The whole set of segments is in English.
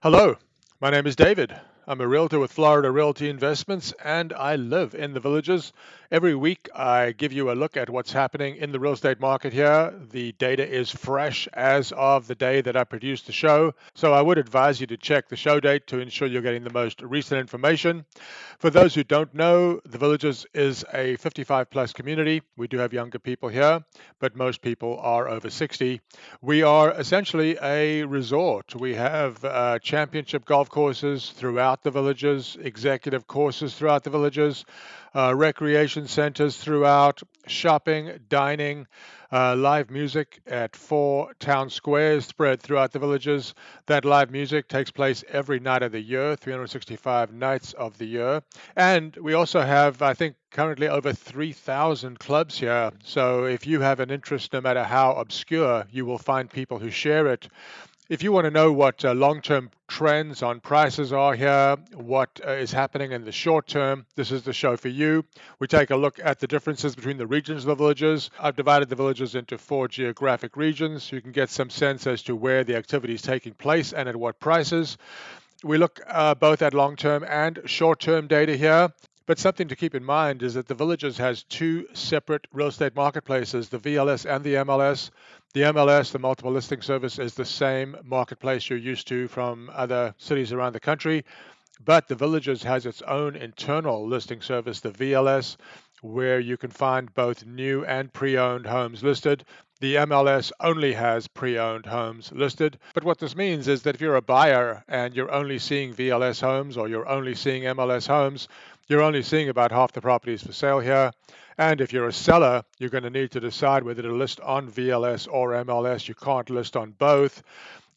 Hello, my name is David. I'm a realtor with Florida Realty Investments and I live in the villages. Every week I give you a look at what's happening in the real estate market here. The data is fresh as of the day that I produced the show, so I would advise you to check the show date to ensure you're getting the most recent information. For those who don't know, the Villages is a 55 plus community. We do have younger people here, but most people are over 60. We are essentially a resort. We have championship golf courses throughout the villages, executive courses throughout the villages, recreation centers throughout, shopping, dining, live music at 4 town squares spread throughout the villages. That live music takes place every night of the year, 365 nights of the year. And we also have, I think, currently over 3,000 clubs here. So if you have an interest, no matter how obscure, you will find people who share it. If you want to know what long-term trends on prices are here, what is happening in the short term, this is the show for you. We take a look at the differences between the regions of the villages. I've divided the villages into 4 geographic regions. You can get some sense as to where the activity is taking place and at what prices. We look both at long-term and short-term data here. But something to keep in mind is that the Villages has 2 separate real estate marketplaces, the VLS and the MLS. The MLS, the multiple listing service, is the same marketplace you're used to from other cities around the country. But the Villages has its own internal listing service, the VLS, where you can find both new and pre-owned homes listed. The MLS only has pre-owned homes listed. But what this means is that if you're a buyer and you're only seeing VLS homes or you're only seeing MLS homes, you're only seeing about half the properties for sale here. And if you're a seller, you're going to need to decide whether to list on VLS or MLS. You can't list on both.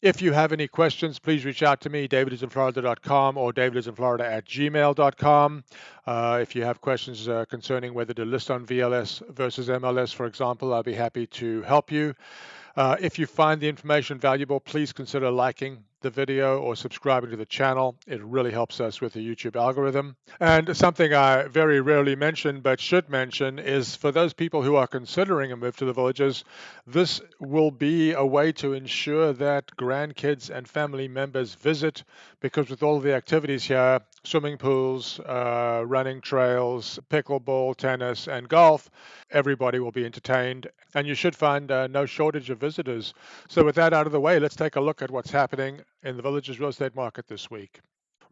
If you have any questions, please reach out to me, DavidisinFlorida.com or DavidisinFlorida@gmail.com. If you have questions concerning whether to list on VLS versus MLS, for example, I'll be happy to help you. If you find the information valuable, please consider liking the video or subscribing to the channel. It really helps us with the YouTube algorithm. And something I very rarely mention but should mention is for those people who are considering a move to the villages, this will be a way to ensure that grandkids and family members visit, because with all the activities here, swimming pools, running trails, pickleball, tennis, and golf, everybody will be entertained, and you should find no shortage of visitors. So with that out of the way, let's take a look at what's happening in the Villages real estate market this week.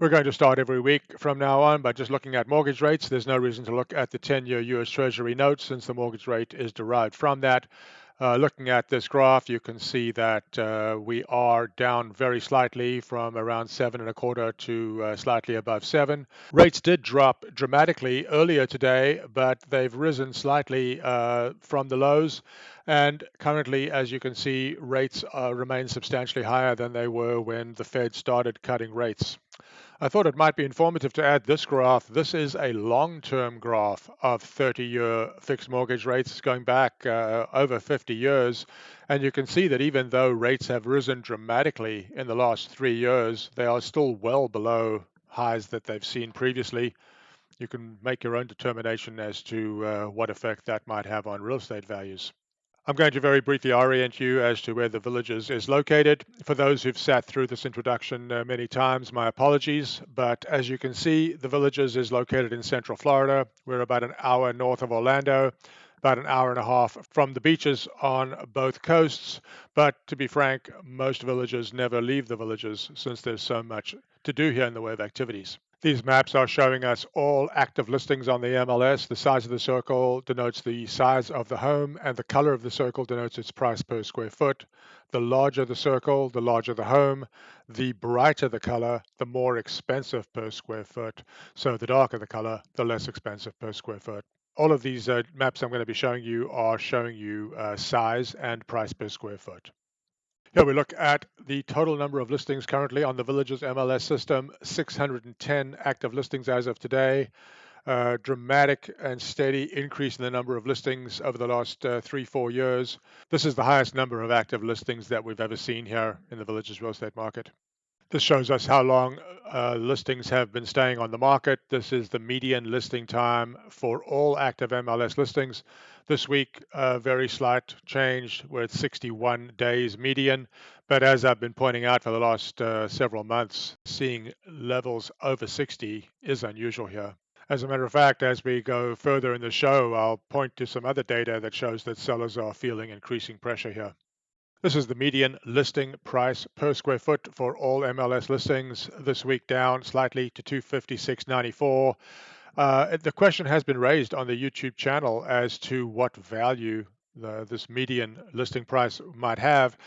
We're going to start every week from now on by just looking at mortgage rates. There's no reason to look at the 10-year US Treasury note since the mortgage rate is derived from that. Looking at this graph, you can see that we are down very slightly from around 7.25 to slightly above 7. Rates did drop dramatically earlier today, but they've risen slightly from the lows. And currently, as you can see, rates remain substantially higher than they were when the Fed started cutting rates. I thought it might be informative to add this graph. This is a long-term graph of 30-year fixed mortgage rates going back over 50 years. And you can see that even though rates have risen dramatically in the last 3 years, they are still well below highs that they've seen previously. You can make your own determination as to what effect that might have on real estate values. I'm going to very briefly orient you as to where the Villages is located. For those who've sat through this introduction many times, my apologies. But as you can see, the Villages is located in Central Florida. We're about an hour north of Orlando, about an hour and a half from the beaches on both coasts. But to be frank, most villages never leave the Villages since there's so much to do here in the way of activities. These maps are showing us all active listings on the MLS. The size of the circle denotes the size of the home, and the color of the circle denotes its price per square foot. The larger the circle, the larger the home. The brighter the color, the more expensive per square foot. So the darker the color, the less expensive per square foot. All of these maps I'm going to be showing you are showing you size and price per square foot. Here we look at the total number of listings currently on the Villages MLS system, 610 active listings as of today. Dramatic and steady increase in the number of listings over the last 3-4 years. This is the highest number of active listings that we've ever seen here in the Villages real estate market. This shows us how long listings have been staying on the market. This is the median listing time for all active MLS listings. This week, a very slight change. We're at 61 days median, But as I've been pointing out for the last several months, seeing levels over 60 is unusual here. As a matter of fact, as we go further in the show, I'll point to some other data that shows that sellers are feeling increasing pressure here. This is the median listing price per square foot for all MLS listings this week, down slightly to $256.94. The question has been raised on the YouTube channel as to what value this median listing price might have.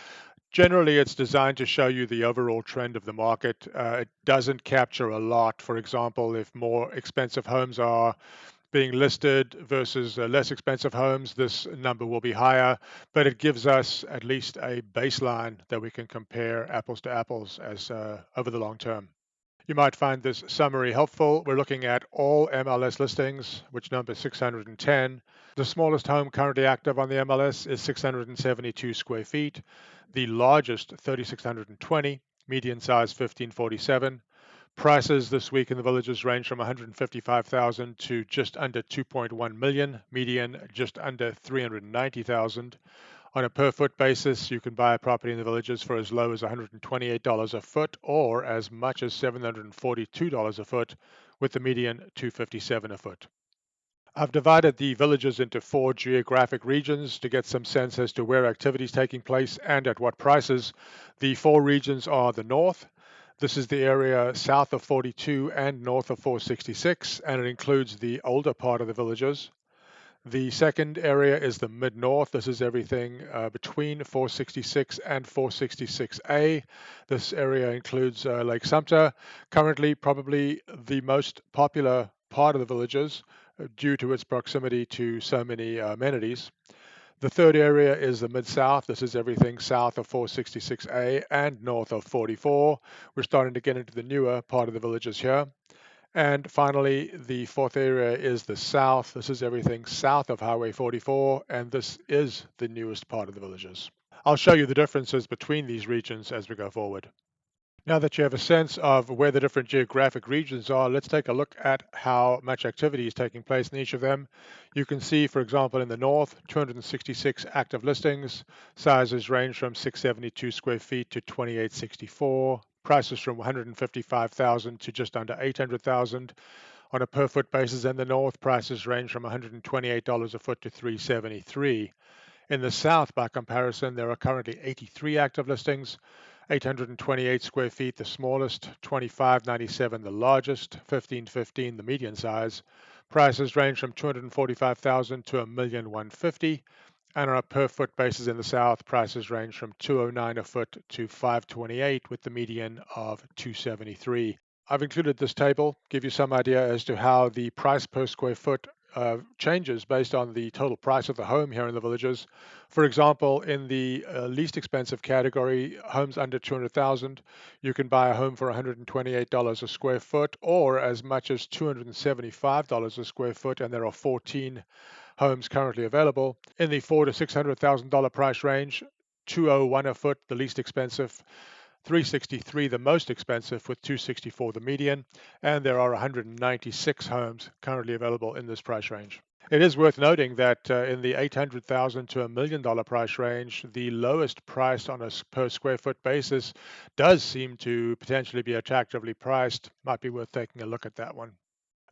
Generally, it's designed to show you the overall trend of the market. It doesn't capture a lot. For example, if more expensive homes are being listed versus less expensive homes, this number will be higher, but it gives us at least a baseline that we can compare apples to apples as over the long term. You might find this summary helpful. We're looking at all MLS listings, which number 610. The smallest home currently active on the MLS is 672 square feet. The largest, 3,620, median size 1,547. Prices this week in the villages range from 155,000 to just under 2.1 million, median just under 390,000. On a per foot basis, you can buy a property in the villages for as low as $128 a foot or as much as $742 a foot, with the median $257 a foot. I've divided the villages into 4 geographic regions to get some sense as to where activity is taking place and at what prices. The 4 regions are the north. This is the area south of 42 and north of 466, and it includes the older part of the villages. The second area is the mid-north. This is everything between 466 and 466A. This area includes Lake Sumter, currently probably the most popular part of the villages due to its proximity to so many amenities. The third area is the Mid-South. This is everything south of 466A and north of 44. We're starting to get into the newer part of the villages here. And finally, the fourth area is the south. This is everything south of Highway 44, and this is the newest part of the villages. I'll show you the differences between these regions as we go forward. Now that you have a sense of where the different geographic regions are, let's take a look at how much activity is taking place in each of them. You can see, for example, in the north, 266 active listings. Sizes range from 672 square feet to 2864. Prices from 155,000 to just under 800,000. On a per foot basis in the north, prices range from $128 a foot to $373. In the south, by comparison, there are currently 83 active listings. 828 square feet, the smallest, 2597, the largest, 1515, the median size. Prices range from 245,000 to $1,150,000, and on a per foot basis in the south, prices range from 209 a foot to 528, with the median of 273. I've included this table, give you some idea as to how the price per square foot changes based on the total price of the home here in the villages. For example, in the least expensive category, homes under 200,000, you can buy a home for $128 a square foot or as much as $275 a square foot, and there are 14 homes currently available. In the $400,000 to $600,000 price range, 201 a foot, the least expensive, 363 the most expensive, with 264 the median, and there are 196 homes currently available in this price range. It is worth noting that in the $800,000 to $1 million price range, the lowest price on a per square foot basis does seem to potentially be attractively priced. Might be worth taking a look at that one.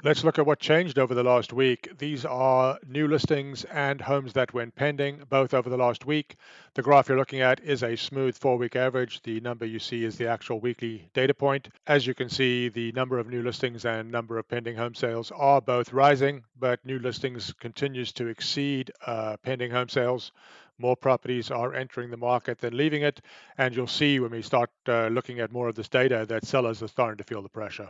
Let's look at what changed over the last week. These are new listings and homes that went pending, both over the last week. The graph you're looking at is a smooth 4-week average. The number you see is the actual weekly data point. As you can see, the number of new listings and number of pending home sales are both rising, but new listings continues to exceed pending home sales. More properties are entering the market than leaving it, and you'll see when we start looking at more of this data that sellers are starting to feel the pressure.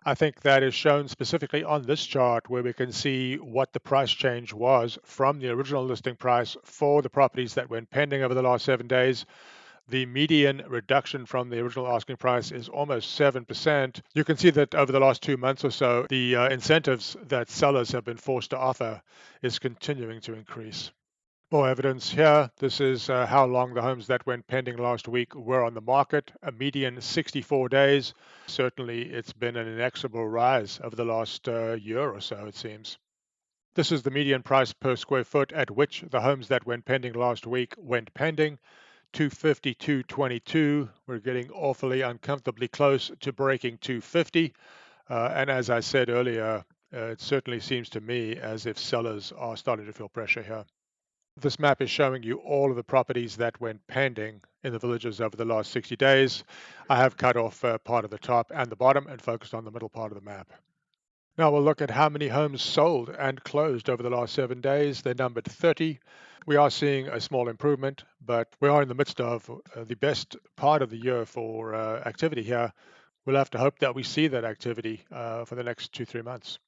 I think that is shown specifically on this chart, where we can see what the price change was from the original listing price for the properties that went pending over the last 7 days. The median reduction from the original asking price is almost 7%. You can see that over the last 2 months or so, the incentives that sellers have been forced to offer is continuing to increase. More evidence here. This is how long the homes that went pending last week were on the market, a median 64 days. Certainly, it's been an inexorable rise over the last year or so, it seems. This is the median price per square foot at which the homes that went pending last week went pending. 250, 222. We're getting awfully uncomfortably close to breaking 250. And as I said earlier, it certainly seems to me as if sellers are starting to feel pressure here. This map is showing you all of the properties that went pending in the villages over the last 60 days. I have cut off part of the top and the bottom and focused on the middle part of the map. Now we'll look at how many homes sold and closed over the last 7 days. They're numbered 30. We are seeing a small improvement, but we are in the midst of the best part of the year for activity here. We'll have to hope that we see that activity for the next 2-3 months.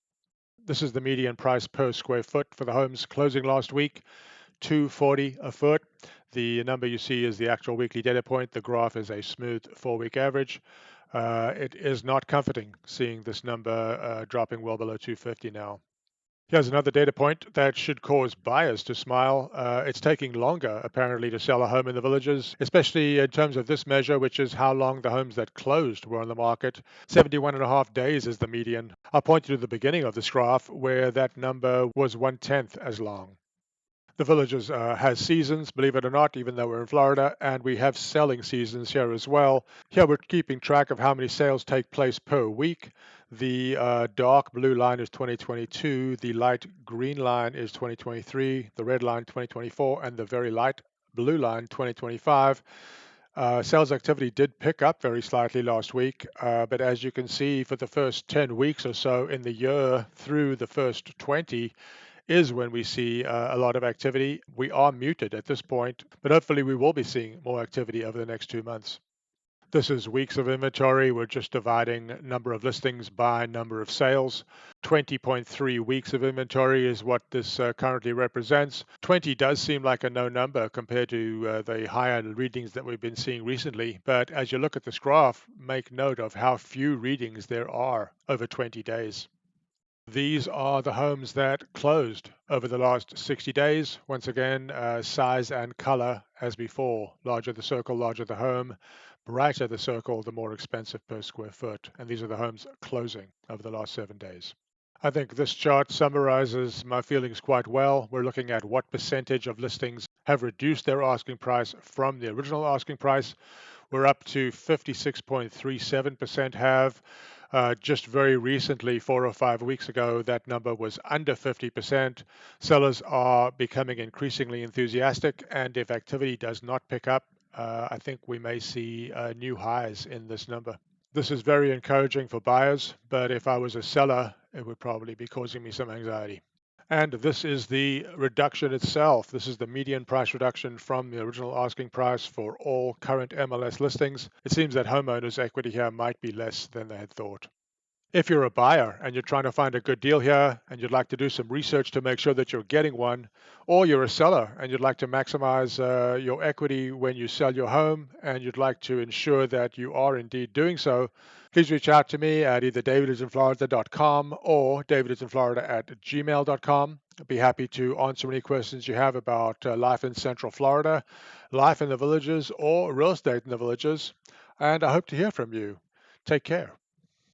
This is the median price per square foot for the homes closing last week, $240 a foot. The number you see is the actual weekly data point. The graph is a smooth 4-week average. It is not comforting seeing this number dropping well below 250 now. Here's another data point that should cause buyers to smile. It's taking longer, apparently, to sell a home in the villages, especially in terms of this measure, which is how long the homes that closed were on the market. 71.5 days is the median. I'll point you to the beginning of this graph, where that number was 1/10 as long. The villages has seasons, believe it or not, even though we're in Florida, and we have selling seasons here as well. Here we're keeping track of how many sales take place per week. The dark blue line is 2022, the light green line is 2023, the red line 2024, and the very light blue line 2025. Sales activity did pick up very slightly last week, but as you can see, for the first 10 weeks or so in the year through the first 20, is when we see a lot of activity. We are muted at this point, but hopefully we will be seeing more activity over the next 2 months. This is weeks of inventory. We're just dividing number of listings by number of sales. 20.3 weeks of inventory is what this currently represents. 20 does seem like a no number compared to the higher readings that we've been seeing recently. But as you look at this graph, make note of how few readings there are over 20 days. These are the homes that closed over the last 60 days. Once again, size and color as before. Larger the circle, larger the home. Brighter the circle, the more expensive per square foot. And these are the homes closing over the last 7 days. I think this chart summarizes my feelings quite well. We're looking at what percentage of listings have reduced their asking price from the original asking price. We're up to 56.37% have. Just very recently, 4 or 5 weeks ago, that number was under 50%. Sellers are becoming increasingly enthusiastic, and if activity does not pick up, I think we may see new highs in this number. This is very encouraging for buyers, but if I was a seller, it would probably be causing me some anxiety. And this is the reduction itself. This is the median price reduction from the original asking price for all current MLS listings. It seems that homeowners' equity here might be less than they had thought. If you're a buyer and you're trying to find a good deal here and you'd like to do some research to make sure that you're getting one, or you're a seller and you'd like to maximize your equity when you sell your home and you'd like to ensure that you are indeed doing so, please reach out to me at either DavidisinFlorida.com or DavidisinFlorida@gmail.com. I'd be happy to answer any questions you have about life in Central Florida, life in the villages, or real estate in the villages. And I hope to hear from you. Take care.